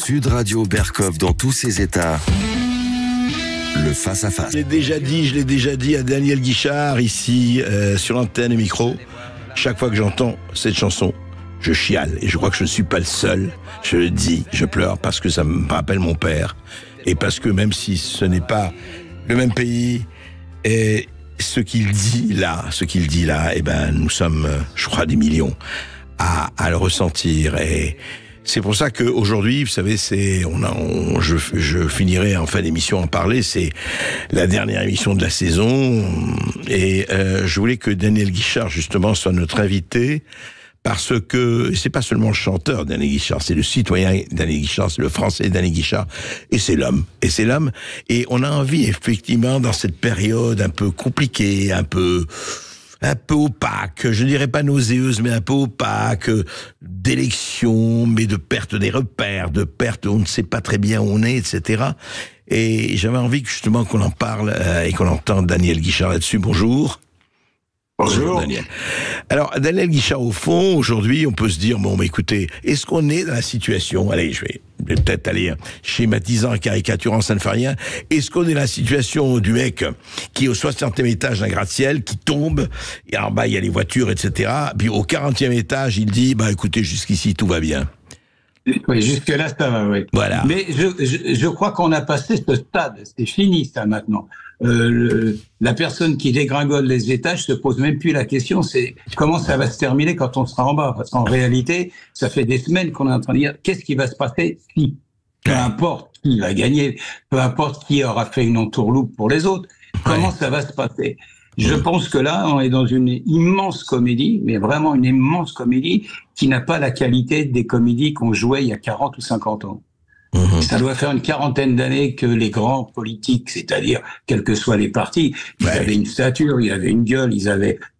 Sud Radio Berkov dans tous ses états. Le face-à-face. Je l'ai déjà dit à Daniel Guichard, ici, sur l'antenne et micro. Chaque fois que j'entends cette chanson, je chiale. Et je crois que je ne suis pas le seul. Je le dis, je pleure parce que ça me rappelle mon père. Et parce que même si ce n'est pas le même pays, et ce qu'il dit là, eh ben, nous sommes, je crois, des millions à le ressentir. Et c'est pour ça qu'aujourd'hui, vous savez, je finirai en fin d'émission à en parler. C'est la dernière émission de la saison. Et je voulais que Daniel Guichard, justement, soit notre invité. Parce que c'est pas seulement le chanteur Daniel Guichard, c'est le citoyen Daniel Guichard, c'est le français Daniel Guichard, et c'est l'homme. Et on a envie, effectivement, dans cette période un peu compliquée, un peu opaque, je dirais pas nauséeuse, mais un peu opaque, d'élections, mais de perte des repères, de perte où on ne sait pas très bien où on est, etc. Et j'avais envie que, justement, qu'on en parle et qu'on entende Daniel Guichard là-dessus. Bonjour. Bonjour Daniel. Alors, Daniel Guichard, au fond, aujourd'hui, on peut se dire, bon, mais écoutez, est-ce qu'on est dans la situation, allez, je vais peut-être aller schématisant, caricaturant, ça ne fait rien, est-ce qu'on est dans la situation du mec qui est au 60e étage d'un gratte-ciel, qui tombe, et en bas, il y a les voitures, etc., puis au 40e étage, il dit, bah, écoutez, jusqu'ici, tout va bien. Oui, jusque-là, ça va, oui. Voilà. Mais je crois qu'on a passé ce stade, c'est fini, ça, maintenant. La personne qui dégringole les étages se pose même plus la question, c'est comment ça va se terminer quand on sera en bas. Parce qu'en réalité, ça fait des semaines qu'on est en train de dire qu'est-ce qui va se passer si, peu importe qui va gagner, peu importe qui aura fait une entourloupe pour les autres, comment ça va se passer. Je pense que là, on est dans une immense comédie, mais vraiment une immense comédie qui n'a pas la qualité des comédies qu'on jouait il y a 40 ou 50 ans. Ça doit faire une quarantaine d'années que les grands politiques, c'est-à-dire quels que soient les partis, ils avaient une stature, ils avaient une gueule,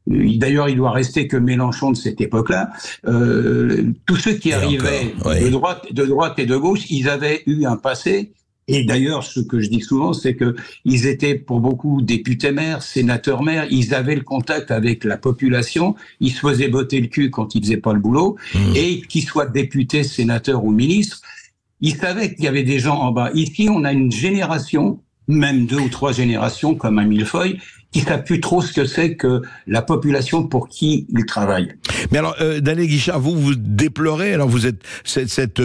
d'ailleurs, il doit rester que Mélenchon de cette époque-là. Tous ceux qui arrivaient de droite et de gauche, ils avaient eu un passé. Et d'ailleurs, ce que je dis souvent, c'est que ils étaient pour beaucoup députés-maires, sénateurs-maires, ils avaient le contact avec la population, ils se faisaient botter le cul quand ils faisaient pas le boulot, et qu'ils soient députés, sénateurs ou ministres, ils savaient qu'il y avait des gens en bas. Ici, on a une génération, même 2 ou 3 générations, comme un millefeuille, qui ne savent plus trop ce que c'est que la population pour qui ils travaillent. Mais alors, Daniel Guichard, vous déplorez, alors vous êtes cette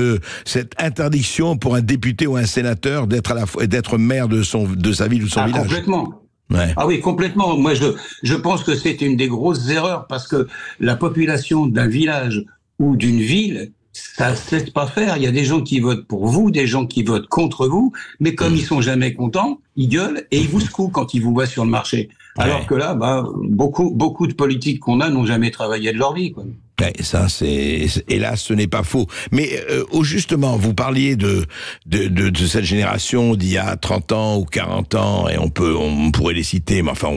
interdiction pour un député ou un sénateur d'être maire de sa ville ou de son village. Complètement. Ouais. Ah oui, complètement. Moi, je pense que c'est une des grosses erreurs parce que la population d'un village ou d'une ville, ça ne se laisse pas faire. Il y a des gens qui votent pour vous, des gens qui votent contre vous, mais comme ils sont jamais contents, ils gueulent et ils vous secouent quand ils vous voient sur le marché. Alors que là, beaucoup de politiques qu'on a n'ont jamais travaillé de leur vie, quoi. Ouais, ça, hélas, ce n'est pas faux. Mais justement, vous parliez de cette génération d'il y a 30 ans ou 40 ans, et on pourrait les citer, mais enfin,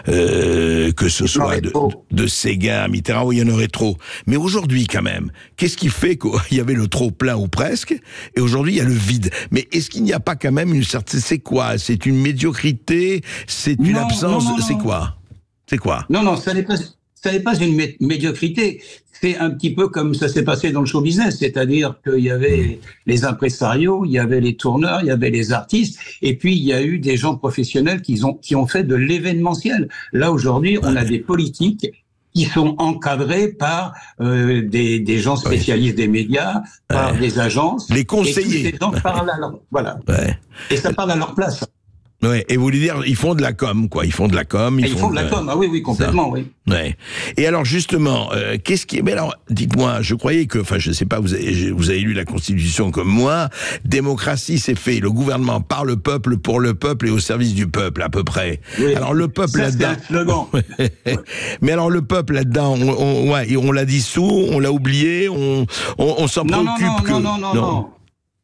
que ce soit de Séguin à Mitterrand, il y en aurait trop. Mais aujourd'hui, quand même, qu'est-ce qui fait qu'il y avait le trop plein ou presque, et aujourd'hui, il y a le vide? Mais est-ce qu'il n'y a pas quand même une certaine... C'est quoi? C'est une médiocrité? C'est une absence? C'est quoi? C'est quoi? Non, ça n'est pas une médiocrité. C'est un petit peu comme ça s'est passé dans le show business, c'est-à-dire qu'il y avait les impresarios, il y avait les tourneurs, il y avait les artistes, et puis il y a eu des gens professionnels qui ont fait de l'événementiel. Là, aujourd'hui, on a des politiques qui sont encadrés par des gens spécialistes des médias, par des agences. Les conseillers. Et tous ces gens parlent à leur, voilà. Et ça parle à leur place. Ouais, et vous voulez dire, ils font de la com, quoi. Ils font de la com. Ils font de la com, ah oui, complètement, oui. Ouais. Et alors, justement, mais alors, dites-moi, je croyais que, enfin, je sais pas, vous avez lu la Constitution comme moi, démocratie, c'est fait, le gouvernement par le peuple, pour le peuple et au service du peuple, à peu près. Oui. Alors, le peuple là-dedans. C'est un slogan. Mais alors, le peuple là-dedans, on l'a dissous, on l'a oublié, on s'en préoccupe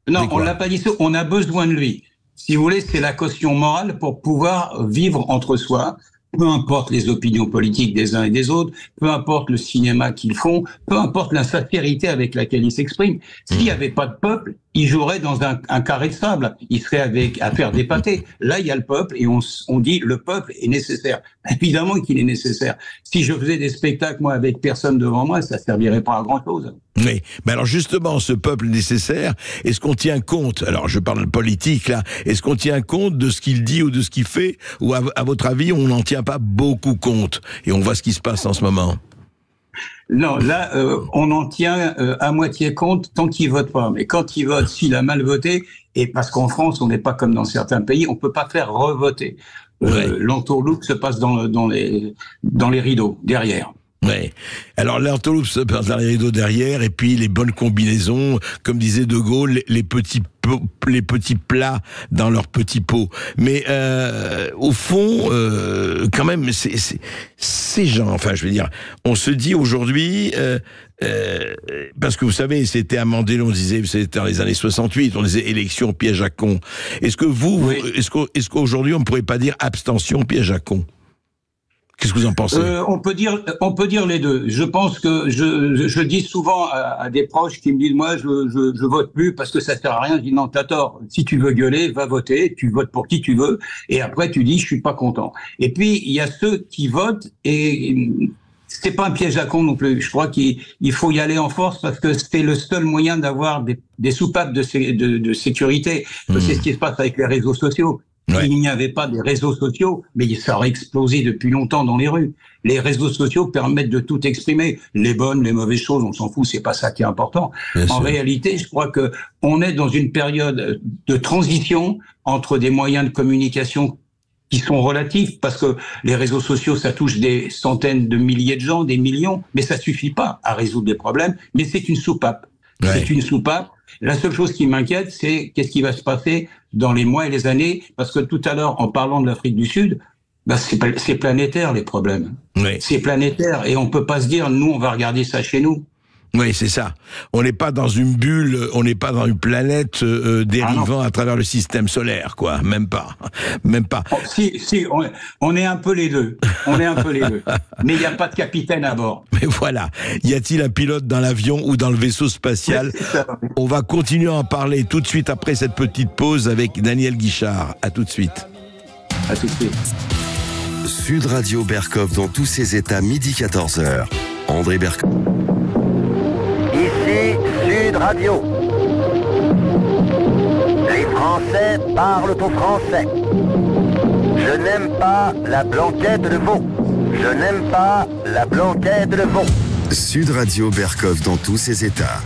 Non, on l'a pas dissous, on a besoin de lui. Si vous voulez, c'est la caution morale pour pouvoir vivre entre soi, peu importe les opinions politiques des uns et des autres, peu importe le cinéma qu'ils font, peu importe la sincérité avec laquelle ils s'expriment. S'il n'y avait pas de peuple, il jouerait dans un carré de sable. Il serait à faire des pâtés. Là, il y a le peuple et on dit le peuple est nécessaire. Évidemment qu'il est nécessaire. Si je faisais des spectacles, moi, avec personne devant moi, ça servirait pas à grand-chose. Oui, mais alors justement, ce peuple nécessaire, est-ce qu'on tient compte, alors je parle politique là, est-ce qu'on tient compte de ce qu'il dit ou de ce qu'il fait, ou à votre avis, on n'en tient pas beaucoup compte, et on voit ce qui se passe en ce moment? Non, là, on en tient à moitié compte tant qu'il vote pas. Mais quand il vote, s'il a mal voté, et parce qu'en France, on n'est pas comme dans certains pays, on peut pas faire revoter. L'entourloupe se passe dans les rideaux, derrière. Ouais. Alors l'entourloupe se passe dans les rideaux derrière, et puis les bonnes combinaisons, comme disait De Gaulle, les petits plats dans leurs petits pots. Mais au fond, quand même, ces gens, enfin, je veux dire, on se dit aujourd'hui, parce que vous savez, c'était amendé, on disait, c'était dans les années 68, on disait élection piège à con. Est-ce que vous, est-ce qu'aujourd'hui on ne pourrait pas dire abstention piège à con? Qu'est-ce que vous en pensez? On peut dire les deux. Je pense que je dis souvent à des proches qui me disent moi je vote plus parce que ça sert à rien. Je dis non, t'as tort. Si tu veux gueuler, va voter. Tu votes pour qui tu veux. Et après tu dis je suis pas content. Et puis il y a ceux qui votent et c'est pas un piège à con non plus. Je crois qu'il faut y aller en force parce que c'est le seul moyen d'avoir des soupapes de sécurité. C'est ce qui se passe avec les réseaux sociaux. Ouais. Il n'y avait pas des réseaux sociaux, mais ça aurait explosé depuis longtemps dans les rues. Les réseaux sociaux permettent de tout exprimer. Les bonnes, les mauvaises choses, on s'en fout, c'est pas ça qui est important. En réalité, je crois que on est dans une période de transition entre des moyens de communication qui sont relatifs, parce que les réseaux sociaux, ça touche des centaines de milliers de gens, des millions, mais ça suffit pas à résoudre des problèmes, mais c'est une soupape. Ouais. C'est une soupape. La seule chose qui m'inquiète, c'est qu'est-ce qui va se passer dans les mois et les années, parce que tout à l'heure, en parlant de l'Afrique du Sud, c'est planétaire les problèmes. Oui. C'est planétaire et on peut pas se dire, nous, on va regarder ça chez nous. Oui, c'est ça. On n'est pas dans une bulle, on n'est pas dans une planète dérivant à travers le système solaire, quoi. Même pas. Même pas. Oh, si, on est un peu les deux. On est un peu les deux. Mais il n'y a pas de capitaine à bord. Mais voilà. Y a-t-il un pilote dans l'avion ou dans le vaisseau spatial? On va continuer à en parler tout de suite après cette petite pause avec Daniel Guichard. À tout de suite. À tout de suite. Sud Radio Berkov dans tous ses états, midi 14h. André Berkov. Ici Sud Radio. Les Français parlent au français. Je n'aime pas la blanquette de veau. Je n'aime pas la blanquette de veau. Sud Radio Berkov dans tous ses états.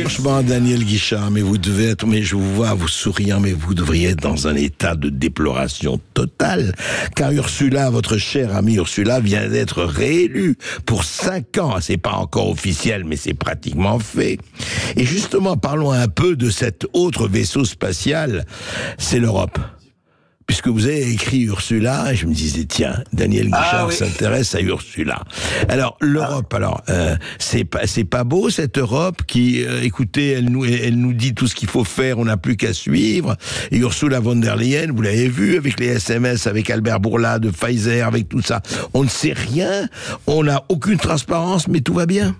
Franchement, Daniel Guichard, mais vous devez être, mais je vous vois vous souriant, mais vous devriez être dans un état de déploration totale, car Ursula, votre chère amie Ursula, vient d'être réélue pour 5 ans. C'est pas encore officiel, mais c'est pratiquement fait. Et justement, parlons un peu de cet autre vaisseau spatial, c'est l'Europe. Puisque vous avez écrit Ursula, je me disais, tiens, Daniel Guichard s'intéresse à Ursula. Alors, l'Europe, c'est pas beau, cette Europe qui, écoutez, elle nous dit tout ce qu'il faut faire, on n'a plus qu'à suivre. Et Ursula von der Leyen, vous l'avez vu, avec les SMS, avec Albert Bourla de Pfizer, avec tout ça. On ne sait rien, on n'a aucune transparence, mais tout va bien.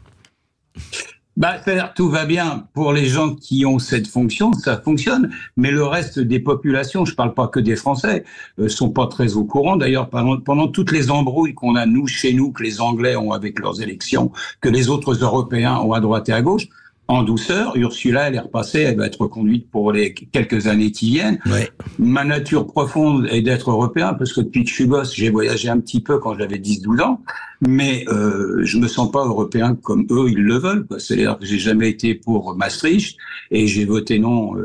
C'est-à-dire tout va bien pour les gens qui ont cette fonction, ça fonctionne, mais le reste des populations, je parle pas que des Français, sont pas très au courant. D'ailleurs, pendant toutes les embrouilles qu'on a chez nous, que les Anglais ont avec leurs élections, que les autres Européens ont à droite et à gauche, en douceur, Ursula, elle est repassée, elle va être reconduite pour les quelques années qui viennent. Ouais. Ma nature profonde est d'être européen, parce que depuis que je suis gosse, j'ai voyagé un petit peu quand j'avais 10-12 ans, mais je me sens pas européen comme eux, ils le veulent. C'est-à-dire que j'ai jamais été pour Maastricht, et j'ai voté non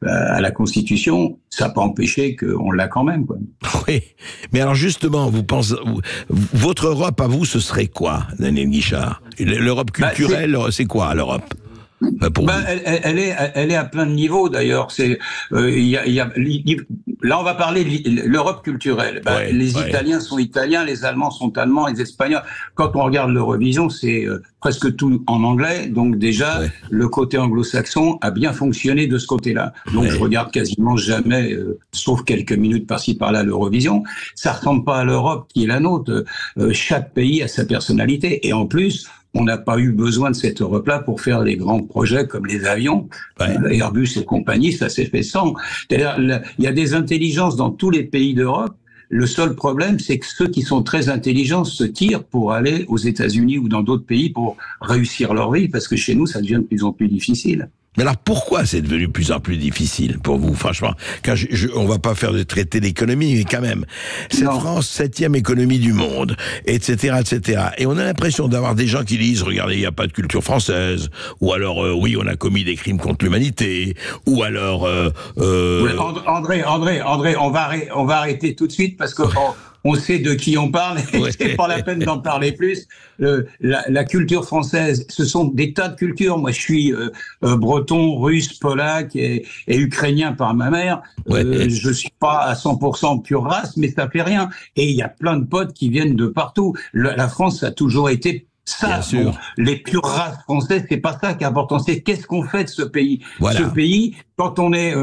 à la Constitution. Ça n'a pas empêché qu'on l'a quand même, quoi. Oui, mais alors justement, vous pensez, votre Europe à vous, ce serait quoi, Daniel Guichard? L'Europe culturelle, c'est quoi l'Europe? Elle est à plein de niveaux d'ailleurs. Là, on va parler de l'Europe culturelle. Les Italiens sont italiens, les Allemands sont allemands, les Espagnols. Quand on regarde l'Eurovision, c'est presque tout en anglais. Donc déjà, le côté anglo-saxon a bien fonctionné de ce côté-là. Donc je regarde quasiment jamais, sauf quelques minutes par-ci par-là, l'Eurovision. Ça ressemble pas à l'Europe qui est la nôtre. Chaque pays a sa personnalité. Et en plus, on n'a pas eu besoin de cette Europe-là pour faire des grands projets comme les avions, Airbus et compagnie, ça s'est fait sans. C'est-à-dire, il y a des intelligences dans tous les pays d'Europe. Le seul problème, c'est que ceux qui sont très intelligents se tirent pour aller aux États-Unis ou dans d'autres pays pour réussir leur vie, parce que chez nous, ça devient de plus en plus difficile. Mais alors pourquoi c'est devenu de plus en plus difficile pour vous, franchement? Car on va pas faire de traité d'économie, mais quand même, cette France, 7e économie du monde, etc., etc. Et on a l'impression d'avoir des gens qui disent, regardez, il n'y a pas de culture française, ou alors, oui, on a commis des crimes contre l'humanité, ou alors... Oui, André, on va arrêter tout de suite, parce que... On sait de qui on parle, et c'est pas la peine d'en parler plus. La culture française, ce sont des tas de cultures. Moi, je suis breton, russe, polac et ukrainien par ma mère. Je suis pas à 100% pure race, mais ça fait rien. Et il y a plein de potes qui viennent de partout. La France a toujours été ça. Bon, les pures races françaises, c'est pas ça qui est important. C'est qu'est-ce qu'on fait de ce pays. Ce pays, quand on est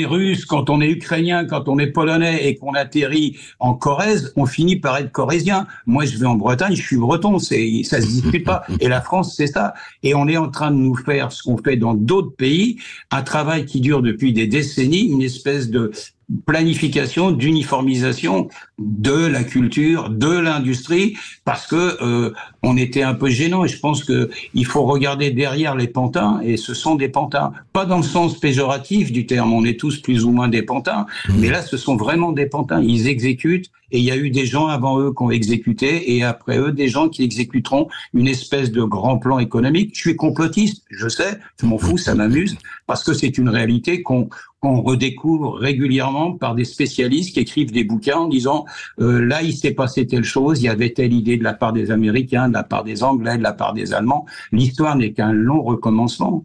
russe, quand on est ukrainien, quand on est polonais et qu'on atterrit en Corrèze, on finit par être corrézien. Moi, je vais en Bretagne, je suis breton, ça se discute pas. Et la France, c'est ça. Et on est en train de nous faire ce qu'on fait dans d'autres pays, un travail qui dure depuis des décennies, une espèce de planification, d'uniformisation de la culture, de l'industrie, parce que on était un peu gênant. Et je pense que il faut regarder derrière les pantins, et ce sont des pantins, pas dans le sens péjoratif du terme. On est tous plus ou moins des pantins, mais là, ce sont vraiment des pantins. Ils exécutent, et il y a eu des gens avant eux qui ont exécuté, et après eux, des gens qui exécuteront une espèce de grand plan économique. Je suis complotiste, je sais, je m'en fous, ça m'amuse, parce que c'est une réalité qu'on redécouvre régulièrement par des spécialistes qui écrivent des bouquins en disant là il s'est passé telle chose, il y avait telle idée de la part des Américains, de la part des Anglais, de la part des Allemands. L'histoire n'est qu'un long recommencement.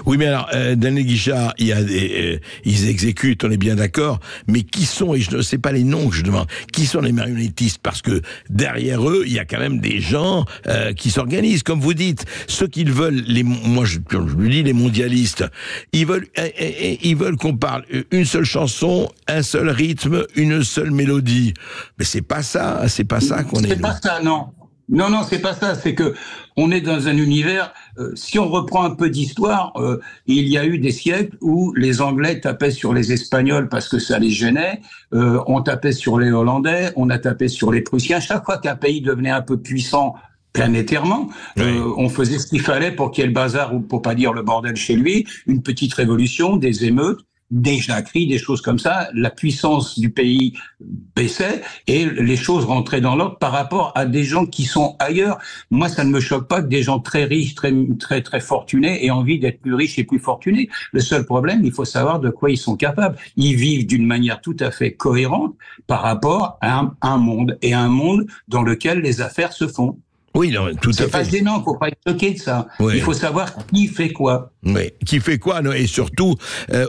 Oui, mais alors, Daniel Guichard, ils exécutent, on est bien d'accord, mais qui sont, et je ne sais pas les noms que je demande, qui sont les marionnettistes? Parce que derrière eux, il y a quand même des gens qui s'organisent, comme vous dites. Ceux qu'ils veulent, moi je lui dis les mondialistes, ils veulent qu'on parle une seule chanson, un seul rythme, une seule mélodie. Mais c'est pas ça qu'on est. C'est pas ça, non. Non, c'est pas ça. C'est que on est dans un univers. Si on reprend un peu d'histoire, il y a eu des siècles où les Anglais tapaient sur les Espagnols parce que ça les gênait. On tapait sur les Hollandais, on a tapé sur les Prussiens. Chaque fois qu'un pays devenait un peu puissant planétairement, on faisait ce qu'il fallait pour qu'il y ait le bazar, ou pour pas dire le bordel chez lui, une petite révolution, des émeutes, des jacqueries, des choses comme ça. La puissance du pays baissait et les choses rentraient dans l'ordre par rapport à des gens qui sont ailleurs. Moi, ça ne me choque pas que des gens très riches, très fortunés aient envie d'être plus riches et plus fortunés. Le seul problème, il faut savoir de quoi ils sont capables. Ils vivent d'une manière tout à fait cohérente par rapport à un monde, et un monde dans lequel les affaires se font. Oui, non, tout à fait. C'est pas gênant, faut pas être choqué de ça. Oui. Il faut savoir qui fait quoi. Oui, qui fait quoi, et surtout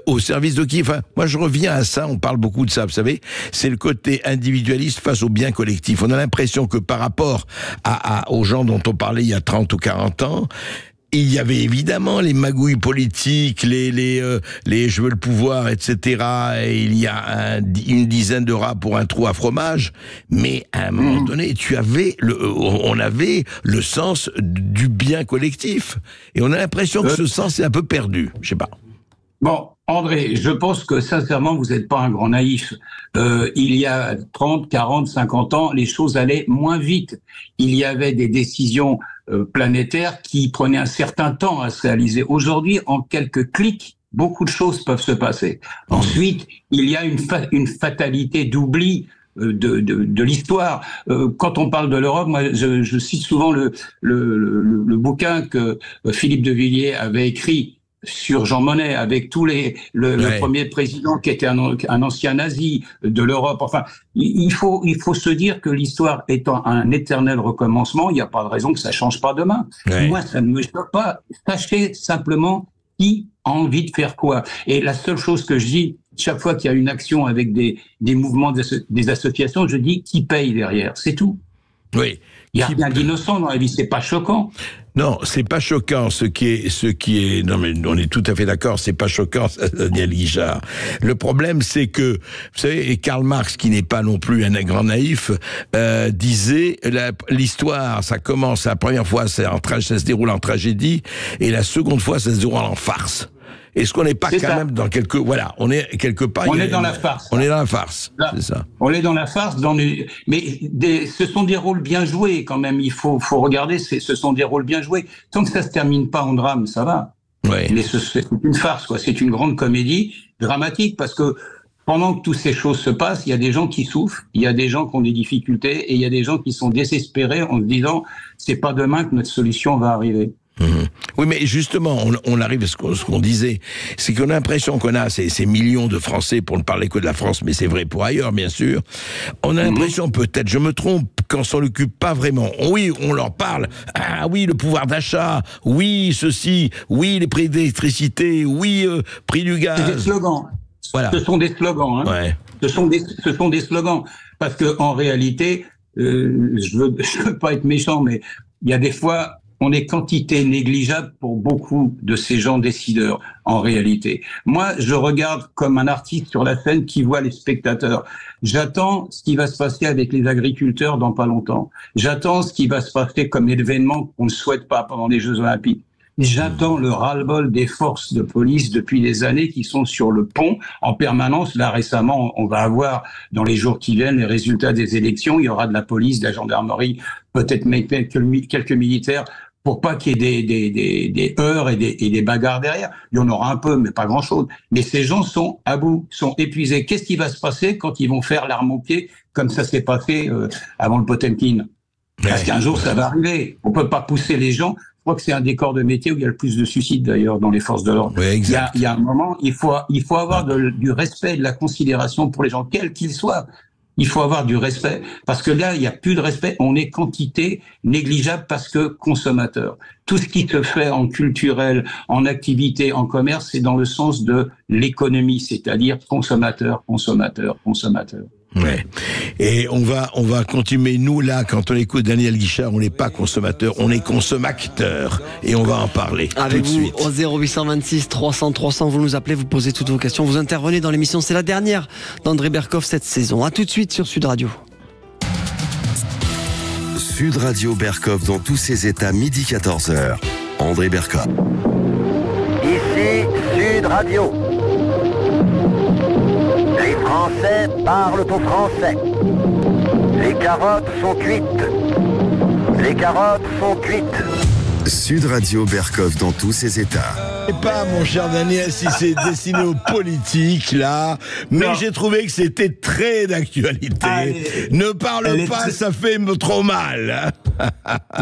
au service de qui. Enfin, moi, je reviens à ça. On parle beaucoup de ça, vous savez. C'est le côté individualiste face au bien collectif. On a l'impression que par rapport aux gens dont on parlait il y a 30 ou 40 ans, il y avait évidemment les magouilles politiques, les je veux le pouvoir, etc. Et il y a une dizaine de rats pour un trou à fromage. Mais à un moment donné, on avait le sens du bien collectif. Et on a l'impression que ce sens est un peu perdu. Je sais pas. Bon, André, je pense que sincèrement, vous n'êtes pas un grand naïf. Il y a 30, 40, 50 ans, les choses allaient moins vite. Il y avait des décisions planétaires qui prenaient un certain temps à se réaliser. Aujourd'hui, en quelques clics, beaucoup de choses peuvent se passer. Ensuite, il y a une fatalité d'oubli de l'histoire. Quand on parle de l'Europe, moi, je cite souvent le bouquin que Philippe de Villiers avait écrit sur Jean Monnet, avec le premier président qui était un ancien nazi de l'Europe. Enfin, il faut se dire que l'histoire étant un éternel recommencement, il n'y a pas de raison que ça change pas demain. Moi, ça ne me choque pas. Sachez simplement qui a envie de faire quoi. Et la seule chose que je dis, chaque fois qu'il y a une action avec des mouvements, des associations, je dis qui paye derrière. C'est tout. Oui, Il n'y a rien d'innocent dans la vie, c'est pas choquant. Non, c'est pas choquant. Ce qui est, non mais on est tout à fait d'accord, c'est pas choquant, Daniel Guichard. Le problème, c'est que, vous savez, et Karl Marx, qui n'est pas non plus un grand naïf, disait l'histoire, ça commence la première fois, ça se déroule en tragédie, et la seconde fois, ça se déroule en farce. Est-ce qu'on n'est pas quand même dans on est quelque part. On est dans la farce. On est dans la farce. Là, c'est ça. On est dans la farce, mais ce sont des rôles bien joués quand même. Il faut regarder, ce sont des rôles bien joués. Tant que ça se termine pas en drame, ça va. Ouais. Mais c'est une farce, quoi. C'est une grande comédie dramatique parce que pendant que toutes ces choses se passent, il y a des gens qui souffrent, il y a des gens qui ont des difficultés et il y a des gens qui sont désespérés en se disant c'est pas demain que notre solution va arriver. Oui, mais justement, on arrive à ce qu'on disait, c'est qu'on a l'impression qu'on a ces millions de Français, pour ne parler que de la France, mais c'est vrai pour ailleurs, bien sûr. On a l'impression, peut-être, je me trompe, qu'on s'en occupe pas vraiment. Oui, on leur parle. Ah oui, le pouvoir d'achat. Oui, ceci. Oui, les prix d'électricité. Oui, prix du gaz. C'est des slogans. Voilà. Ce sont des slogans. Hein. Ouais. Ce sont des slogans. Parce que en réalité, je veux pas être méchant, mais il y a des fois. On est quantité négligeable pour beaucoup de ces gens décideurs, en réalité. Moi, je regarde comme un artiste sur la scène qui voit les spectateurs. J'attends ce qui va se passer avec les agriculteurs dans pas longtemps. J'attends ce qui va se passer comme événement qu'on ne souhaite pas pendant les Jeux Olympiques. J'attends le ras-le-bol des forces de police depuis des années qui sont sur le pont en permanence. Là, récemment, on va avoir, dans les jours qui viennent, les résultats des élections. Il y aura de la police, de la gendarmerie, peut-être même quelques militaires, pour pas qu'il y ait des heurts et des bagarres derrière. Il y en aura un peu, mais pas grand-chose. Mais ces gens sont à bout, sont épuisés. Qu'est-ce qui va se passer quand ils vont faire l'arme au pied, comme ça s'est passé avant le Potemkin? Parce qu'un jour, ça va arriver. On peut pas pousser les gens. Je crois que c'est un des corps de métier où il y a le plus de suicides, d'ailleurs, dans les forces de l'ordre. Oui, il y a un moment, il faut avoir du respect, de la considération pour les gens, quels qu'ils soient. Il faut avoir du respect, parce que là, il n'y a plus de respect. On est quantité négligeable parce que consommateur. Tout ce qui se fait en culturel, en activité, en commerce, c'est dans le sens de l'économie, c'est-à-dire consommateur, consommateur, consommateur. Ouais. Et on va continuer. Nous, là, quand on écoute Daniel Guichard, on n'est pas consommateur, on est consommateur. Et on va en parler. Avec tout de vous, suite. au 0826 300 300, vous nous appelez, vous posez toutes vos questions, vous intervenez dans l'émission. C'est la dernière d'André Berkoff cette saison. À tout de suite sur Sud Radio. Sud Radio Berkoff dans tous ses états, midi 14h. André Berkoff. Ici Sud Radio. Les Français parlent au français. Les carottes sont cuites. Les carottes sont cuites. Sud Radio Berkoff dans tous ses états. Je sais pas, mon cher Daniel, si c'est destiné aux politiques, là, mais Non. j'ai trouvé que c'était très d'actualité. Ne parle pas, ça fait trop mal.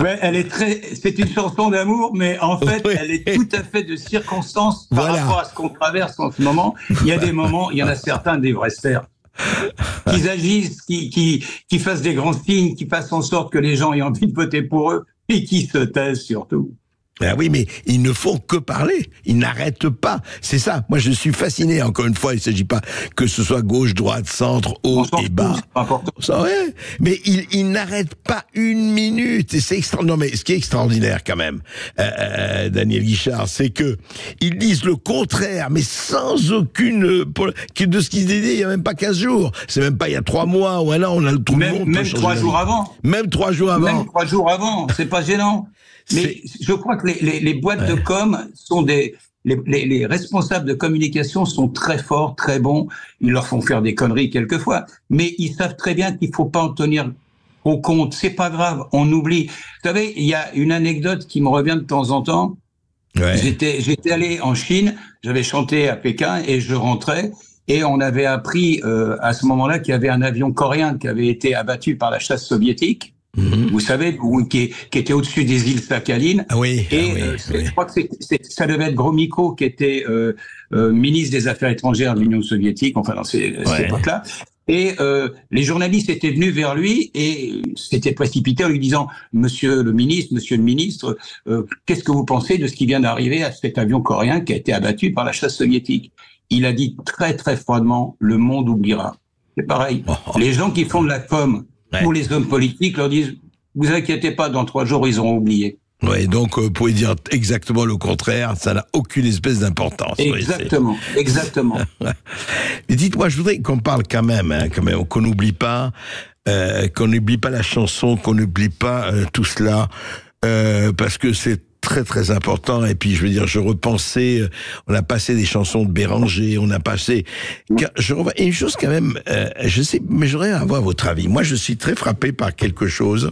Ouais, c'est une chanson d'amour, mais en fait, Oui. elle est tout à fait de circonstance par Voilà. rapport à ce qu'on traverse en ce moment. Il y a des moments, il y en a certains des vrais stères. Qu'ils agissent, qui fassent des grands signes, qui fassent en sorte que les gens aient envie de voter pour eux et qui se taisent surtout. Ben oui, mais ils ne font que parler. Ils n'arrêtent pas. C'est ça. Moi, je suis fasciné. Encore une fois, il ne s'agit pas que ce soit gauche, droite, centre, haut On s'en et fout, bas. c'est pas important. Ça, ouais. Mais ils n'arrêtent pas une minute. Et c'est extraordinaire. Non, mais ce qui est extraordinaire, quand même, Daniel Guichard, c'est que ils disent le contraire, mais sans aucune, de ce qu'ils disaient il y a même pas 15 jours. C'est même pas il y a 3 mois ou un an, on a tout le monde. Même 3 jours avant. Même 3 jours avant. Même 3 jours avant. C'est pas gênant. Mais je crois que les boîtes de com sont les responsables de communication sont très forts, très bons. Ils leur font faire des conneries quelquefois, mais ils savent très bien qu'il faut pas en tenir au compte. C'est pas grave, on oublie. Vous savez, il y a une anecdote qui me revient de temps en temps. Ouais. J'étais allé en Chine, j'avais chanté à Pékin et je rentrais. Et on avait appris à ce moment-là qu'il y avait un avion coréen qui avait été abattu par la chasse soviétique. Vous savez, qui était au-dessus des îles Sakhalines. Ah oui. Et je crois que ça devait être Gromyko qui était ministre des Affaires étrangères de l'Union soviétique, enfin dans cette époque-là. Et les journalistes étaient venus vers lui et s'étaient précipités en lui disant « Monsieur le ministre, qu'est-ce que vous pensez de ce qui vient d'arriver à cet avion coréen qui a été abattu par la chasse soviétique ?» Il a dit très très froidement « Le monde oubliera ». C'est pareil. Les gens qui font de la com pour les hommes politiques leur disent Vous inquiétez pas, dans 3 jours, ils auront oublié. Ouais, donc vous pouvez dire exactement le contraire, ça n'a aucune espèce d'importance. Exactement, exactement. Mais dites-moi, je voudrais qu'on parle quand même, qu'on n'oublie pas la chanson, qu'on n'oublie pas tout cela, parce que c'est très très important. Et puis je veux dire, je repensais, on a passé des chansons de Béranger, on a passé, et une chose quand même, je sais, mais j'aurais à avoir votre avis. Moi, je suis très frappé par quelque chose.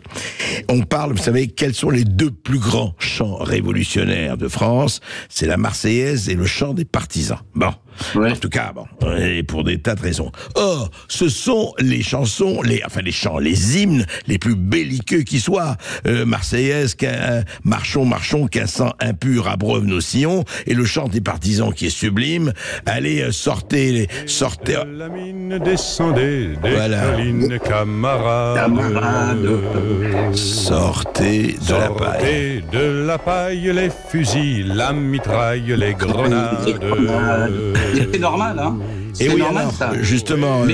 On parle, vous savez, quels sont les 2 plus grands chants révolutionnaires de France? C'est la Marseillaise et le chant des partisans. Bon. Ouais. En tout cas, bon, et pour des tas de raisons. Or, ce sont les chansons, les hymnes les plus belliqueux qui soient. Marseillaise, marchons, marchons, qu'un sang impur abreuve nos sillons, et le chant des partisans qui est sublime. Allez, sortez. La mine, descendez des collines, camarades. Sortez de la paille, les fusils, la mitraille, les grenades. C'est normal, hein. C'est normal, ça. Justement,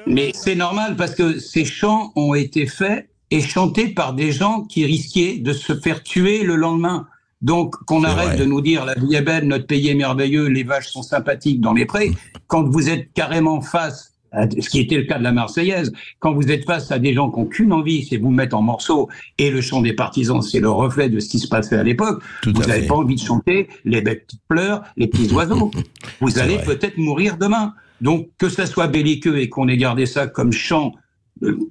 mais c'est normal parce que ces chants ont été faits et chantés par des gens qui risquaient de se faire tuer le lendemain. Donc, qu'on arrête de nous dire la vie est belle, notre pays est merveilleux, les vaches sont sympathiques dans les prés. Quand vous êtes carrément face à ce qui était le cas de la Marseillaise, quand vous êtes face à des gens qui n'ont qu'une envie, c'est vous mettre en morceaux, et le chant des partisans, c'est le reflet de ce qui se passait à l'époque, vous n'avez pas envie de chanter les bêtes qui pleurent, les petits oiseaux. Vous allez peut-être mourir demain. Donc, que ça soit belliqueux et qu'on ait gardé ça comme chant,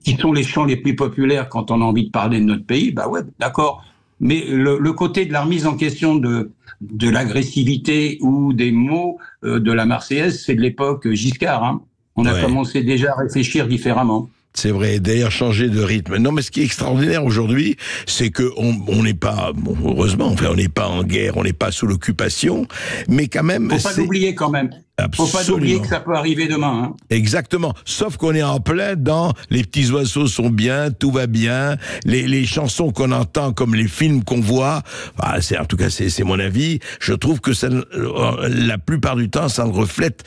qui sont les chants les plus populaires quand on a envie de parler de notre pays, bah ouais, d'accord. Mais le côté de la remise en question de l'agressivité ou des mots de la Marseillaise, c'est de l'époque Giscard, hein. On a commencé déjà à réfléchir différemment. C'est vrai, d'ailleurs changer de rythme. Non, mais ce qui est extraordinaire aujourd'hui, c'est que on n'est pas, bon, heureusement, enfin, on n'est pas en guerre, on n'est pas sous l'occupation, mais quand même. Faut pas l'oublier quand même. Absolument. Faut pas oublier que ça peut arriver demain. Hein. Exactement. Sauf qu'on est en plein dans les petits oiseaux sont bien, tout va bien, les chansons qu'on entend comme les films qu'on voit. Bah, en tout cas, c'est mon avis. Je trouve que ça, la plupart du temps, ça ne reflète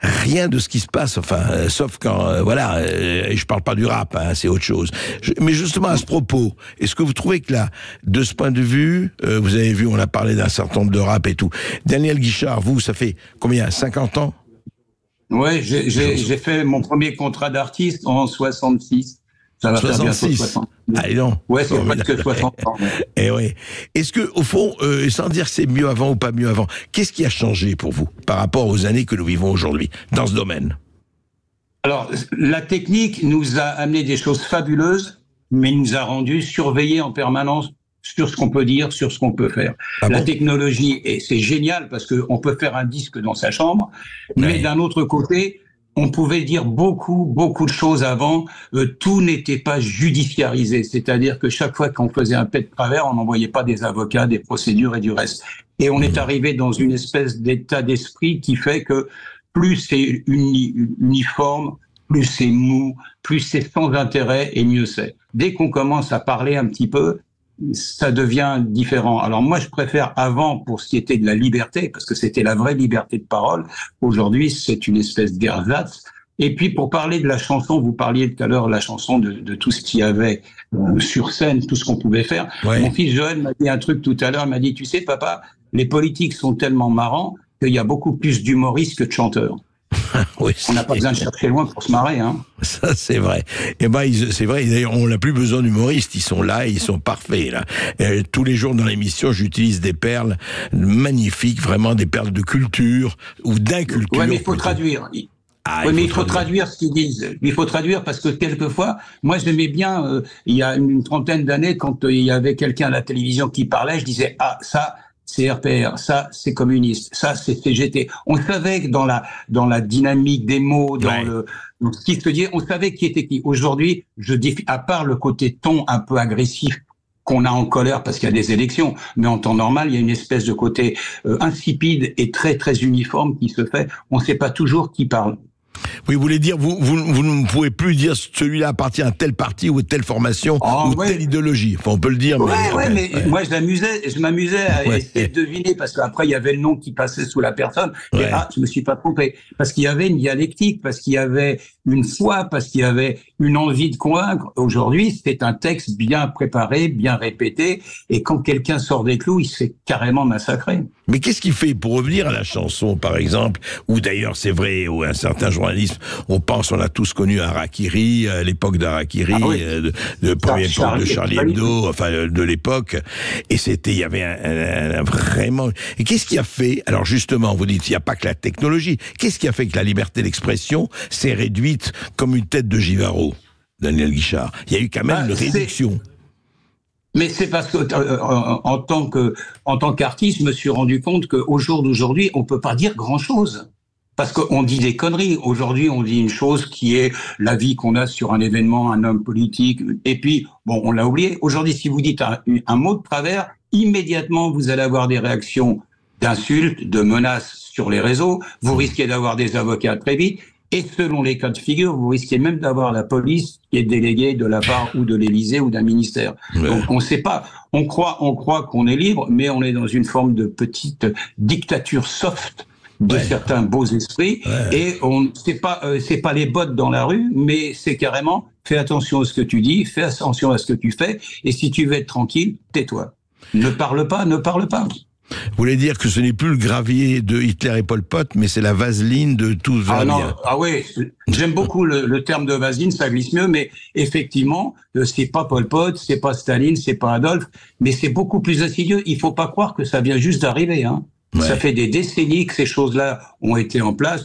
rien de ce qui se passe, enfin, sauf quand, et je parle pas du rap, hein, c'est autre chose. Mais justement, à ce propos, est-ce que vous trouvez que là, de ce point de vue, vous avez vu, on a parlé d'un certain nombre de rap et tout. Daniel Guichard, vous, ça fait combien, 50 ans? Ouais, j'ai fait mon premier contrat d'artiste en 66. Ça va 66. Faire bientôt 60. Allez non. Ouais, c'est presque 60 ans. Et ouais. Est-ce que, au fond, sans dire que c'est mieux avant ou pas mieux avant, qu'est-ce qui a changé pour vous par rapport aux années que nous vivons aujourd'hui dans ce domaine? Alors, la technique nous a amené des choses fabuleuses, mais nous a rendu surveillés en permanence sur ce qu'on peut dire, sur ce qu'on peut faire. La technologie, et c'est génial parce qu'on peut faire un disque dans sa chambre, mais d'un autre côté, on pouvait dire beaucoup de choses avant. Tout n'était pas judiciarisé. C'est-à-dire que chaque fois qu'on faisait un pet de travers, on n'envoyait pas des avocats, des procédures et du reste. Et on est arrivé dans une espèce d'état d'esprit qui fait que plus c'est uniforme, plus c'est mou, plus c'est sans intérêt et mieux c'est. Dès qu'on commence à parler un petit peu, ça devient différent. Alors moi, je préfère avant pour ce qui était de la liberté, parce que c'était la vraie liberté de parole. Aujourd'hui, c'est une espèce d'ersatz. Et puis, pour parler de la chanson, vous parliez tout à l'heure de la chanson, de tout ce qu'il y avait sur scène, tout ce qu'on pouvait faire. Ouais. Mon fils Joël m'a dit un truc tout à l'heure, il m'a dit, tu sais, papa, les politiques sont tellement marrants qu'il y a beaucoup plus d'humoristes que de chanteurs. Oui, on n'a pas besoin de chercher loin pour se marrer, hein. Ça, c'est vrai. Et c'est vrai. D'ailleurs, on n'a plus besoin d'humoristes. Ils sont là, et ils sont parfaits, là. Tous les jours dans l'émission, j'utilise des perles magnifiques, vraiment des perles de culture ou d'inculture. Ouais, mais il faut traduire. Oui, mais il faut traduire ce qu'ils disent. Il faut traduire parce que quelquefois, moi j'aimais bien, il y a une trentaine d'années, quand il y avait quelqu'un à la télévision qui parlait, je disais, ah, ça, c'est RPR, ça, c'est communiste, ça, c'est CGT. On savait que dans la dynamique des mots, dans ce qui se dit, on savait qui était qui. Aujourd'hui, à part le côté ton un peu agressif qu'on a en colère parce qu'il y a des élections, mais en temps normal, il y a une espèce de côté insipide et très, très uniforme qui se fait. On ne sait pas toujours qui parle. Oui, vous voulez dire, vous ne pouvez plus dire celui-là appartient à tel parti ou telle formation ou telle idéologie. Enfin, on peut le dire, mais moi je m'amusais à essayer de deviner, parce qu'après il y avait le nom qui passait sous la personne. Et je me suis pas trompé, parce qu'il y avait une dialectique, parce qu'il y avait une foi, parce qu'il y avait une envie de convaincre. Aujourd'hui, c'est un texte bien préparé, bien répété, et quand quelqu'un sort des clous, il se fait carrément massacrer. Mais qu'est-ce qui fait, pour revenir à la chanson, par exemple, ou d'ailleurs c'est vrai, ou un certain journalisme, on a tous connu Harakiri, à l'époque d'Harakiri, de première époque de Charlie Hebdo, enfin de l'époque, et il y avait vraiment... Et qu'est-ce qui a fait, alors justement, vous dites, il n'y a pas que la technologie, qu'est-ce qui a fait que la liberté d'expression s'est réduite comme une tête de Givaro, Daniel Guichard? Il y a eu quand même une réduction. Mais c'est parce que en tant qu'artiste, je me suis rendu compte qu'au jour d'aujourd'hui, on peut pas dire grand-chose. Parce qu'on dit des conneries. Aujourd'hui, on dit une chose qui est l'avis qu'on a sur un événement, un homme politique. Et puis, bon, on l'a oublié. Aujourd'hui, si vous dites un mot de travers, immédiatement, vous allez avoir des réactions d'insultes, de menaces sur les réseaux. Vous risquez d'avoir des avocats très vite. Et selon les cas de figure, vous risquez même d'avoir la police qui est déléguée de la part ou de l'Élysée ou d'un ministère. Donc on ne sait pas. On croit qu'on est libre, mais on est dans une forme de petite dictature soft de certains beaux esprits. Et c'est pas les bottes dans la rue, mais c'est carrément fais attention à ce que tu dis, fais attention à ce que tu fais. Et si tu veux être tranquille, tais-toi. Ne parle pas. Vous voulez dire que ce n'est plus le gravier de Hitler et Pol Pot, mais c'est la vaseline de tout ça. Oui, j'aime beaucoup le terme de vaseline, ça glisse mieux, mais effectivement, c'est pas Pol Pot, c'est pas Staline, c'est pas Adolphe, mais c'est beaucoup plus insidieux. Il faut pas croire que ça vient juste d'arriver, hein. Ça fait des décennies que ces choses-là ont été en place.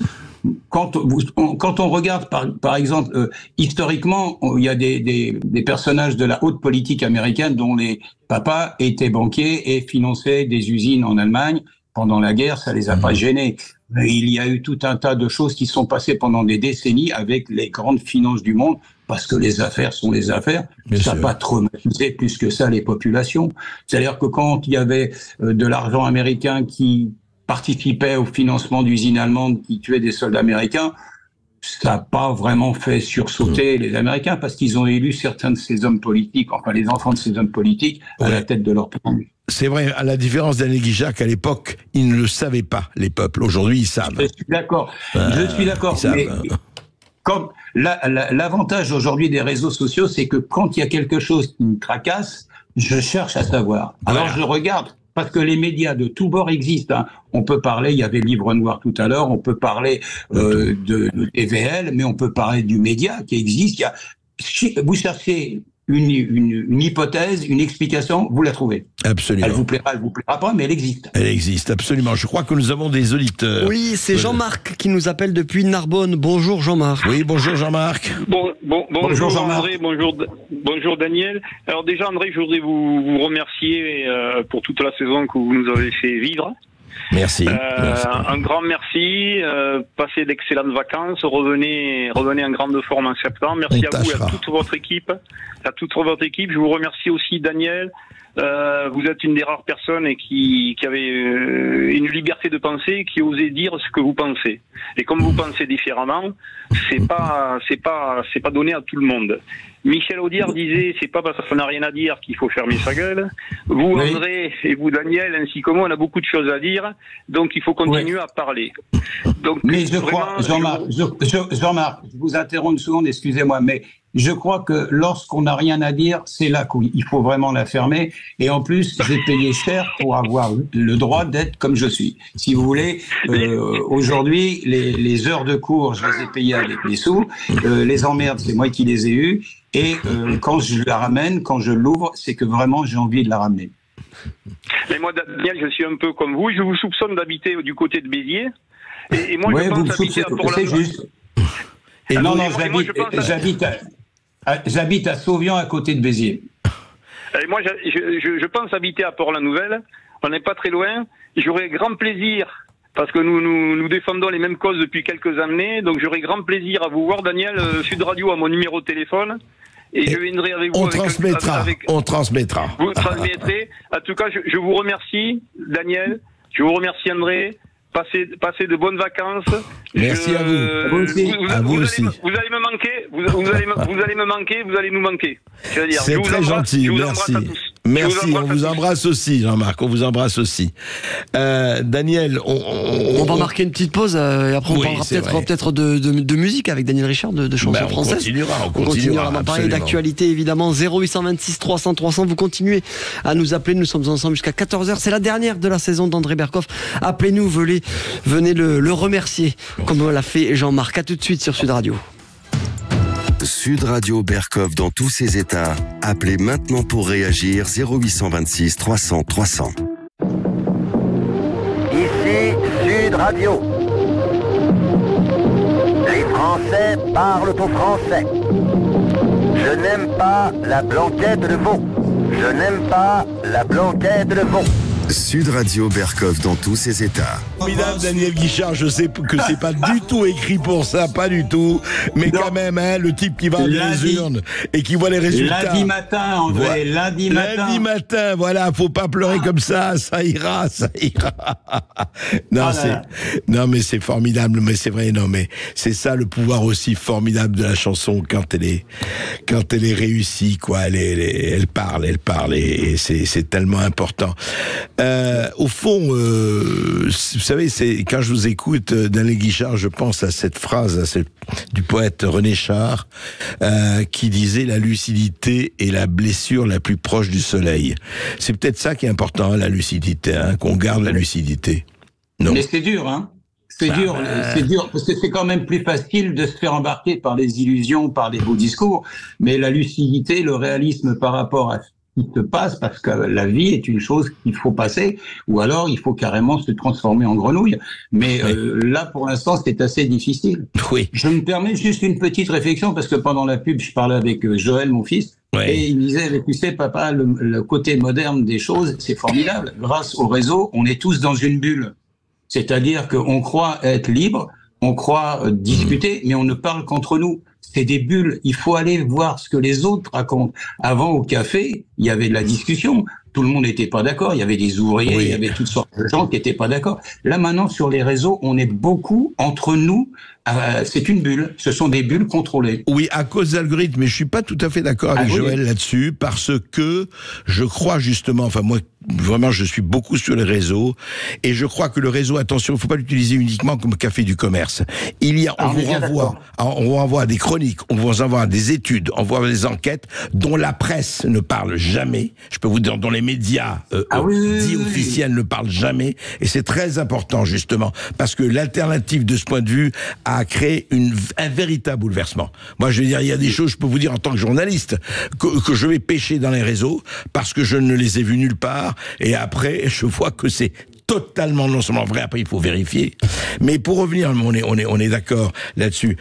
Quand on regarde, par exemple, historiquement, il y a des personnages de la haute politique américaine dont les papas étaient banquiers et finançaient des usines en Allemagne. Pendant la guerre, ça les a pas gênés. Il y a eu tout un tas de choses qui sont passées pendant des décennies avec les grandes finances du monde, parce que les affaires sont les affaires. Ça n'a pas traumatisé plus que ça les populations. C'est-à-dire que quand il y avait de l'argent américain qui participait au financement d'usines allemandes qui tuaient des soldats américains, ça n'a pas vraiment fait sursauter les Américains, parce qu'ils ont élu certains de ces hommes politiques, enfin les enfants de ces hommes politiques, à la tête de leur pays. C'est vrai, à la différence d'Alain Guichard, qu'à l'époque, ils ne le savaient pas, les peuples. Aujourd'hui, ils savent. Je suis d'accord. Mais comme l'avantage aujourd'hui des réseaux sociaux, c'est que quand il y a quelque chose qui me tracasse, je cherche à savoir. Alors je regarde. Parce que les médias de tous bords existent. Hein. On peut parler, il y avait Livre Noir tout à l'heure, on peut parler de TVL, mais on peut parler du média qui existe. Vous cherchez une hypothèse, une explication, vous la trouvez. Absolument. Elle vous plaira pas, mais elle existe. Elle existe, absolument. Je crois que nous avons des auditeurs. Oui, c'est Jean-Marc qui nous appelle depuis Narbonne. Bonjour Jean-Marc. Oui, bonjour Jean-Marc. Bonjour Jean-Marc. André, bonjour Daniel. Alors déjà André, je voudrais vous remercier pour toute la saison que vous nous avez fait vivre. Merci. Un grand merci. Passez d'excellentes vacances. Revenez en grande forme en septembre. Merci à vous et à toute votre équipe. Je vous remercie aussi Daniel. Vous êtes une des rares personnes qui avait une liberté de penser, qui osait dire ce que vous pensez. Et comme vous pensez différemment, c'est pas donné à tout le monde. Michel Audiard disait, c'est pas parce qu'on n'a rien à dire qu'il faut fermer sa gueule. Vous, André, et vous, Daniel, ainsi que moi, on a beaucoup de choses à dire, donc il faut continuer à parler. Donc, mais je crois, Jean-Marc, je vous interromps une seconde, excusez-moi, mais je crois que lorsqu'on n'a rien à dire, c'est là qu'il faut vraiment la fermer. Et en plus, j'ai payé cher pour avoir le droit d'être comme je suis. Si vous voulez, aujourd'hui, les heures de cours, je les ai payées avec des sous. Les emmerdes, c'est moi qui les ai eues. Et quand je la ramène, quand je l'ouvre, c'est que vraiment j'ai envie de la ramener. Mais moi, Daniel, je suis un peu comme vous. Je vous soupçonne d'habiter du côté de Béziers. Et moi, je pense habiter à Port-la-Nouvelle. C'est juste. Non, j'habite à Sauvian, à côté de Béziers. Et moi, je pense habiter à Port-la-Nouvelle. On n'est pas très loin. J'aurais grand plaisir, parce que nous défendons les mêmes causes depuis quelques années, donc j'aurais grand plaisir à vous voir, Daniel. Sud Radio a mon numéro de téléphone. Et je viendrai avec vous. On transmettra. Vous transmettrez. En tout cas, je vous remercie, Daniel. Je vous remercie, André. Passez de bonnes vacances. Merci à vous. À vous aussi. Vous allez me manquer. Vous allez me manquer. Vous allez nous manquer. C'est très gentil. Merci. Merci. On vous embrasse aussi, Jean-Marc. On vous embrasse aussi. Daniel, on va marquer une petite pause et après on parlera peut-être de musique avec Daniel Richard, de chansons françaises. On continuera. On va parler d'actualité évidemment. 0826 300 300. Vous continuez à nous appeler. Nous sommes ensemble jusqu'à 14h. C'est la dernière de la saison d'André Berkoff. Appelez-nous, venez le remercier comme l'a fait Jean-Marc. À tout de suite sur Sud Radio. Sud Radio Berkoff dans tous ses états. Appelez maintenant pour réagir 0826 300 300. Ici Sud Radio. Les Français parlent au français. Je n'aime pas la blanquette de veau. Je n'aime pas la blanquette de veau. Sud Radio Berkoff dans tous ses états. Formidable, Daniel Guichard, je sais que c'est pas du tout écrit pour ça, pas du tout, mais quand même, hein, le type qui va à les urnes et qui voit les résultats. Lundi matin, André, lundi matin, voilà, faut pas pleurer comme ça ira. Non, non, mais c'est formidable, mais c'est vrai, non, mais c'est ça le pouvoir aussi formidable de la chanson quand elle est réussie, quoi, elle parle, et c'est tellement important. Au fond, vous savez, c'est quand je vous écoute, Daniel Guichard, je pense à cette phrase du poète René Char qui disait « La lucidité est la blessure la plus proche du soleil ». C'est peut-être ça qui est important, hein, la lucidité, hein, qu'on garde la lucidité. Non. Mais c'est dur, hein. C'est dur, parce que c'est quand même plus facile de se faire embarquer par les illusions, par les beaux discours, mais la lucidité, le réalisme par rapport à qui se passe, parce que la vie est une chose qu'il faut passer, ou alors il faut carrément se transformer en grenouille. Mais là, pour l'instant, c'est assez difficile. Oui. Je me permets juste une petite réflexion, parce que pendant la pub, je parlais avec Joël, mon fils, et il me disait, tu sais, papa, le côté moderne des choses, c'est formidable. Grâce au réseau, on est tous dans une bulle. C'est-à-dire qu'on croit être libre, on croit discuter, mais on ne parle qu'entre nous. C'est des bulles. Il faut aller voir ce que les autres racontent. Avant, au café, il y avait de la discussion. Tout le monde n'était pas d'accord. Il y avait des ouvriers, il y avait toutes sortes de gens qui n'étaient pas d'accord. Là, maintenant, sur les réseaux, on est beaucoup entre nous. C'est une bulle. Ce sont des bulles contrôlées. Oui, à cause d'algorithmes. Mais je suis pas tout à fait d'accord avec Joël là-dessus, parce que je crois justement, enfin moi, vraiment, je suis beaucoup sur les réseaux, et je crois que le réseau, attention, il faut pas l'utiliser uniquement comme café du commerce. Il y a, on vous renvoie à des chroniques, on vous envoie à des études, on vous envoie à des enquêtes dont la presse ne parle jamais. Je peux vous dire, dont les médias dits officiels ne parlent jamais, et c'est très important justement, parce que l'alternative de ce point de vue a créé un véritable bouleversement. Moi, je veux dire, il y a des choses, je peux vous dire en tant que journaliste, que je vais pêcher dans les réseaux, parce que je ne les ai vus nulle part, et après, je vois que c'est totalement non seulement vrai, après il faut vérifier. Mais pour revenir, on est d'accord là-dessus.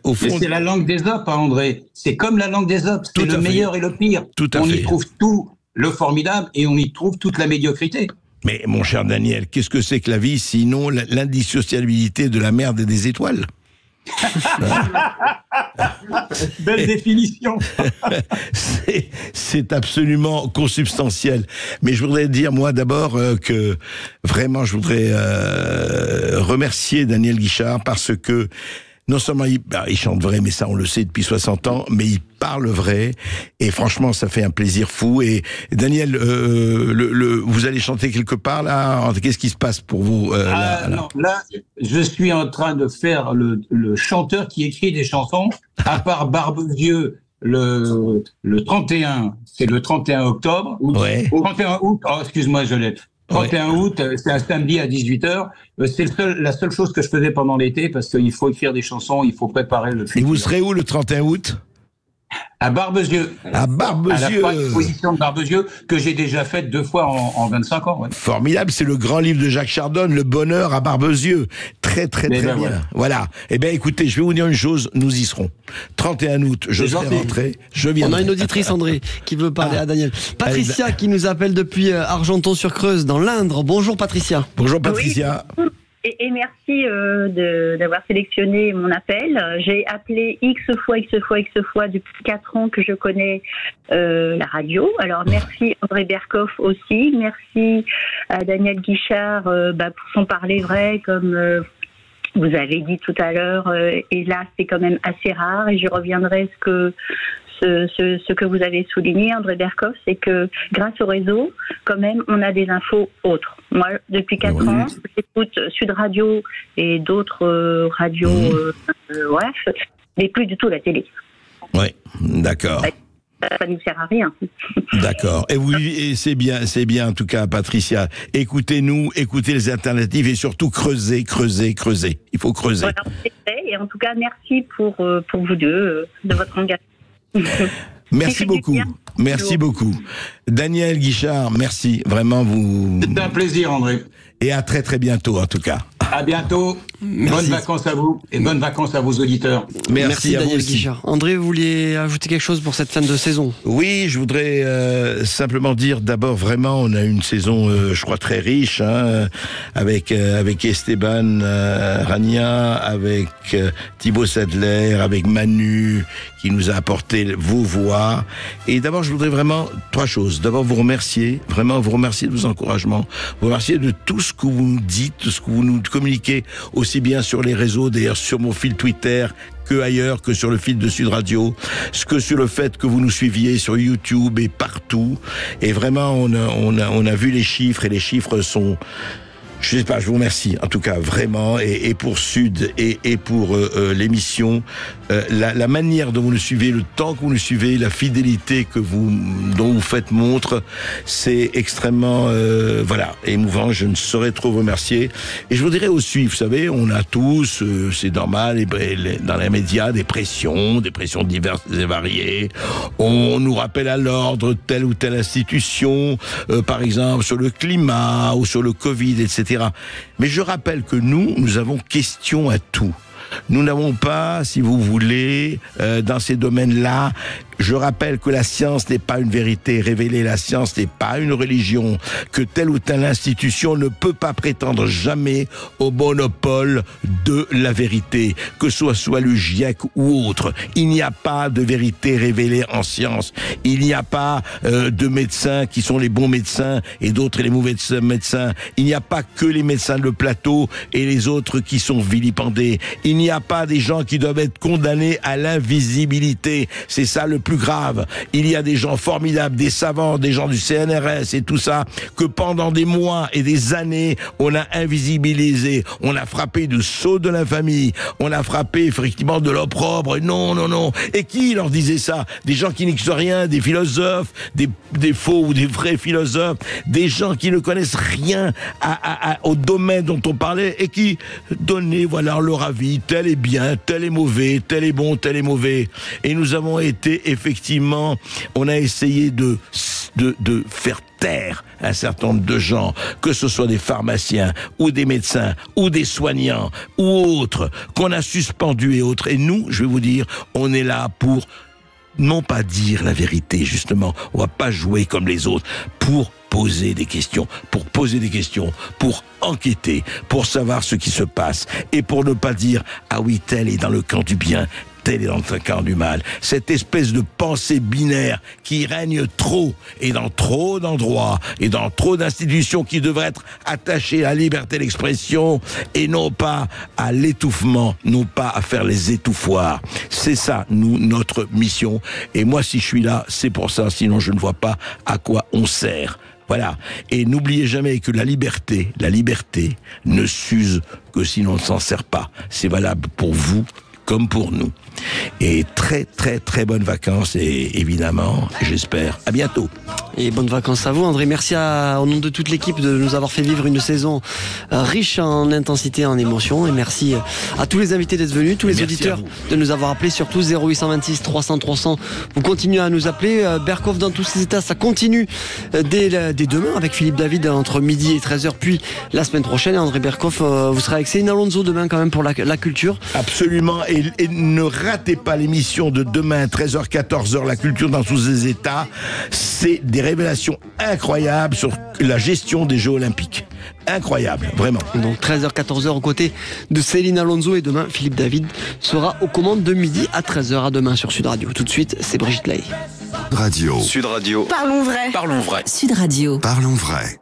Au fond, c'est la langue des Ops, hein, André. C'est comme la langue des Ops, c'est le meilleur et le pire. On y trouve tout le formidable et on y trouve toute la médiocrité. Mais mon cher Daniel, qu'est-ce que c'est que la vie sinon l'indissociabilité de la merde et des étoiles? Belle définition. C'est absolument consubstantiel. Mais je voudrais dire, moi, d'abord, que vraiment, je voudrais remercier Daniel Guichard, parce que non seulement il chante vrai, mais ça on le sait depuis 60 ans, mais il parle vrai, et franchement ça fait un plaisir fou. Et Daniel, vous allez chanter quelque part là? Qu'est-ce qui se passe pour vous là, je suis en train de faire le chanteur qui écrit des chansons, à part Barbezieux, le 31, c'est le 31 octobre, ou 31 août, excuse-moi, je l'ai. 31 août, c'est un samedi à 18h. C'est la seule chose que je faisais pendant l'été, parce qu'il faut écrire des chansons, il faut préparer le futur. Et vous serez où le 31 août? À Barbezieux. À Barbezieux. À la exposition de Barbezieux, que j'ai déjà faite 2 fois en 25 ans. Ouais. Formidable, c'est le grand livre de Jacques Chardon, Le bonheur à Barbezieux. Très bien. Voilà. Eh bien, écoutez, je vais vous dire une chose, nous y serons. 31 août, je serai rentré, je viendrai. On a une auditrice, André, qui veut parler à Daniel. Patricia, qui nous appelle depuis Argenton-sur-Creuse, dans l'Indre. Bonjour, Patricia. Bonjour, Patricia. Oui. Et merci d'avoir sélectionné mon appel. J'ai appelé X fois depuis 4 ans que je connais la radio. Alors merci André Berkoff aussi. Merci à Daniel Guichard pour son parler vrai, comme vous avez dit tout à l'heure. Et là, c'est quand même assez rare. Et je reviendrai ce que vous avez souligné, André Berkoff, c'est que grâce au réseau, quand même, on a des infos autres. Moi, depuis 4 ans, j'écoute Sud Radio et d'autres radios, mais plus du tout la télé. Oui, d'accord. Ça ne nous sert à rien. D'accord. Et oui, et c'est bien en tout cas, Patricia. Écoutez-nous, écoutez les alternatives et surtout creusez. Il faut creuser. Voilà, c'est fait. Et en tout cas, merci pour vous deux de votre engagement. Merci beaucoup. Daniel Guichard, merci. Vraiment, C'était un plaisir, André. Et à très très bientôt, en tout cas. À bientôt. Merci. Bonnes vacances à vous et bonnes vacances à vos auditeurs. Merci à Daniel vous aussi. Guichard. André, vous vouliez ajouter quelque chose pour cette fin de saison? Oui, je voudrais simplement dire d'abord vraiment, on a une saison, je crois, très riche, avec Esteban Rania, avec Thibaut Sadler, avec Manu, qui nous a apporté vos voix. Et d'abord, je voudrais vraiment 3 choses. D'abord, vous remercier de vos encouragements, vous remercier de tout ce que vous nous dites, tout ce que vous nous communiquez, aussi bien sur les réseaux, d'ailleurs sur mon fil Twitter, que ailleurs, que sur le fil de Sud Radio, que sur le fait que vous nous suiviez sur YouTube et partout. Et vraiment, on a vu les chiffres, et les chiffres sont... Je sais pas, je vous remercie, en tout cas, vraiment, et pour Sud, et pour l'émission, la manière dont vous nous suivez, le temps que vous nous suivez, la fidélité dont vous faites montre, c'est extrêmement, émouvant, je ne saurais trop vous remercier. Et je vous dirais aussi, vous savez, on a tous, c'est normal, dans les médias, des pressions diverses et variées. On nous rappelle à l'ordre telle ou telle institution, par exemple, sur le climat, ou sur le Covid, etc. Mais je rappelle que nous avons question à tout. Nous n'avons pas, si vous voulez, dans ces domaines-là, je rappelle que la science n'est pas une vérité révélée, la science n'est pas une religion, que telle ou telle institution ne peut pas prétendre jamais au monopole de la vérité, que ce soit le GIEC ou autre. Il n'y a pas de vérité révélée en science. Il n'y a pas de médecins qui sont les bons médecins et d'autres les mauvais médecins. Il n'y a pas que les médecins de plateau et les autres qui sont vilipendés. Il n'y a pas des gens qui doivent être condamnés à l'invisibilité. C'est ça le plus grave. Il y a des gens formidables, des savants, des gens du CNRS et tout ça, que pendant des mois et des années, on a invisibilisé. On a frappé du sceau de l'infamie. On a frappé effectivement de l'opprobre. Non. Et qui leur disait ça? Des gens qui n'existent rien, des philosophes, des faux ou des vrais philosophes, des gens qui ne connaissent rien au domaine dont on parlait et qui donnaient leur avis. Tel est bien, tel est mauvais, tel est bon, tel est mauvais. Et nous avons été effectivement, on a essayé de faire taire un certain nombre de gens, que ce soit des pharmaciens ou des médecins ou des soignants ou autres, qu'on a suspendus et autres. Et nous, je vais vous dire, on est là pour non pas dire la vérité, justement, on va pas jouer comme les autres, pour poser des questions, pour enquêter, pour savoir ce qui se passe, et pour ne pas dire « Ah oui, tel est dans le camp du bien », tel est dans le camp du mal. Cette espèce de pensée binaire qui règne trop, et dans trop d'endroits, et dans trop d'institutions qui devraient être attachées à la liberté d'expression, et non pas à l'étouffement, non pas à faire les étouffoirs. C'est ça, notre mission. Et moi, si je suis là, c'est pour ça, sinon je ne vois pas à quoi on sert. Voilà. Et n'oubliez jamais que la liberté ne s'use que si l'on ne s'en sert pas. C'est valable pour vous comme pour nous. Et très très très bonnes vacances, et évidemment, j'espère, à bientôt. Et bonnes vacances à vous, André. Merci au nom de toute l'équipe de nous avoir fait vivre une saison riche en intensité, en émotion. Et merci à tous les invités d'être venus, tous les auditeurs de nous avoir appelés, surtout 0826 300 300. Vous continuez à nous appeler. Berkoff dans tous ses états, ça continue dès demain avec Philippe David entre midi et 13h, puis la semaine prochaine. Et André Berkoff, vous serez avec Céline Alonso demain quand même pour la culture. Absolument. Et ne ratez pas l'émission de demain, 13h-14h, la culture dans tous ses états. C'est des des révélations incroyables sur la gestion des Jeux Olympiques. Incroyable, vraiment. Donc 13h, 14h aux côtés de Céline Alonso et demain, Philippe David sera aux commandes de midi à 13h à demain sur Sud Radio. Tout de suite, c'est Brigitte Lahaye. Radio. Sud Radio. Parlons vrai. Parlons vrai. Sud Radio. Parlons vrai.